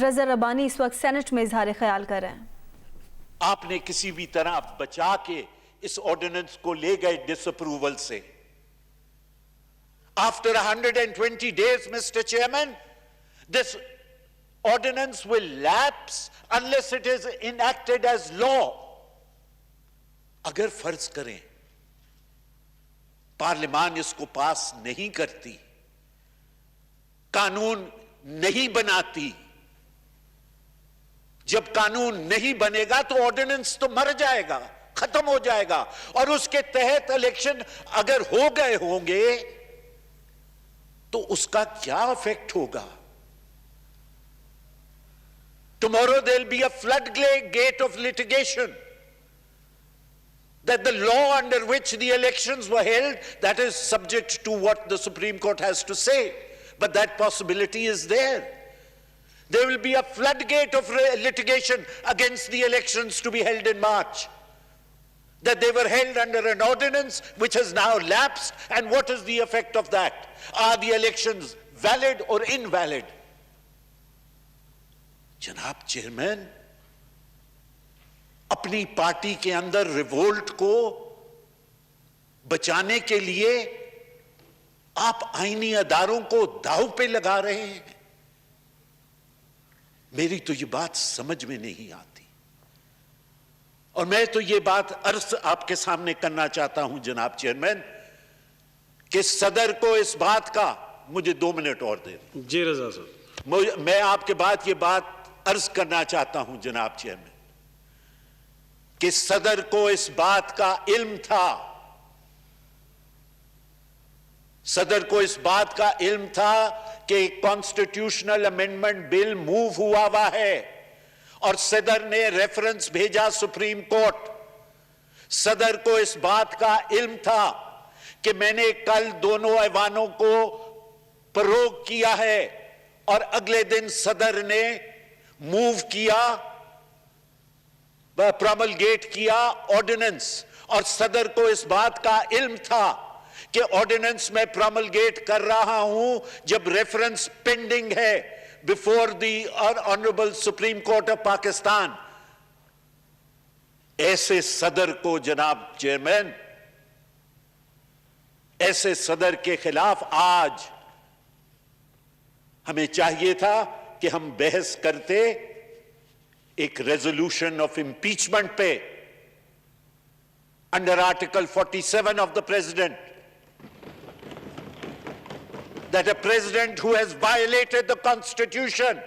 رضا ربانی اس وقت سینٹ میں اظہار خیال کر رہے ہیں۔ آپ نے کسی بھی طرح بچا کے اس آرڈیننس کو لے گئے ڈس اپروول سے۔ After 120 days, Mr. Chairman, this ordinance will lapse unless it is enacted as law. اگر فرض کریں پارلیمان اس کو پاس نہیں کرتی، قانون نہیں بناتی، جب قانون نہیں بنے گا تو آرڈیننس تو مر جائے گا، ختم ہو جائے گا، اور اس کے تحت الیکشن اگر ہو گئے ہوں گے تو اس کا کیا افیکٹ ہوگا؟ Tomorrow there'll be a floodgate of litigation. That the law under which the elections were held, that is subject to what the Supreme Court has to say. But that possibility is there. There will be a floodgate of litigation against the elections to be held in March. That they were held under an ordinance which has now lapsed, and what is the effect of that? Are the elections valid or invalid? Janab Chairman, اپنی party کے اندر revolt کو بچانے کے لیے آپ آئینی اداروں کو داؤ پہ لگا رہے ہیں۔ میری تو یہ بات سمجھ میں نہیں آتی، اور میں تو یہ بات عرض آپ کے سامنے کرنا چاہتا ہوں جناب چیئرمین کہ صدر کو اس بات کا، مجھے 2 منٹ اور دے دیں۔ جی رضا صاحب، میں آپ کے بعد یہ بات عرض کرنا چاہتا ہوں جناب چیئرمین کہ صدر کو اس بات کا علم تھا، صدر کو اس بات کا علم تھا کہ ایک کانسٹیٹیوشنل امینڈمنٹ بل موو ہوا ہے، اور صدر نے ریفرنس بھیجا سپریم کورٹ۔ صدر کو اس بات کا علم تھا کہ میں نے کل دونوں ایوانوں کو پروگ کیا ہے، اور اگلے دن صدر نے موو کیا، پروملگیٹ کیا آرڈیننس، اور صدر کو اس بات کا علم تھا کہ آرڈیننس میں پروملگیٹ کر رہا ہوں جب ریفرنس پینڈنگ ہے before the honourable supreme court of Pakistan. ایسے صدر کو جناب چیئرمین، ایسے صدر کے خلاف آج ہمیں چاہیے تھا کہ ہم بحث کرتے ایک ریزولوشن آف امپیچمنٹ پہ under article 47 of the president, that a president who has violated the constitution,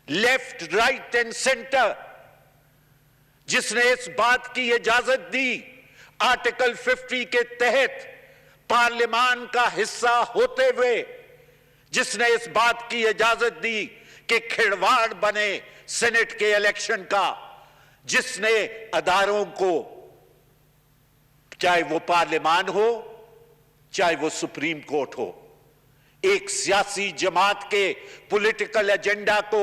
left, right and center، جس نے اس بات کی اجازت دی آرٹیکل 50 کے تحت پارلیمان کا حصہ ہوتے ہوئے، جس نے اس بات کی اجازت دی کہ کھڑواڑ بنے سینٹ کے الیکشن کا، جس نے اداروں کو، چاہے وہ پارلیمان ہو چاہے وہ سپریم کورٹ ہو، ایک سیاسی جماعت کے پولیٹیکل ایجنڈا کو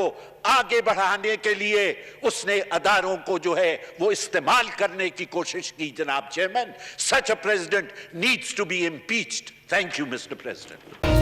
آگے بڑھانے کے لیے اس نے اداروں کو جو ہے وہ استعمال کرنے کی کوشش کی۔ جناب chairman, such a president needs to be impeached. Thank you, Mr. President.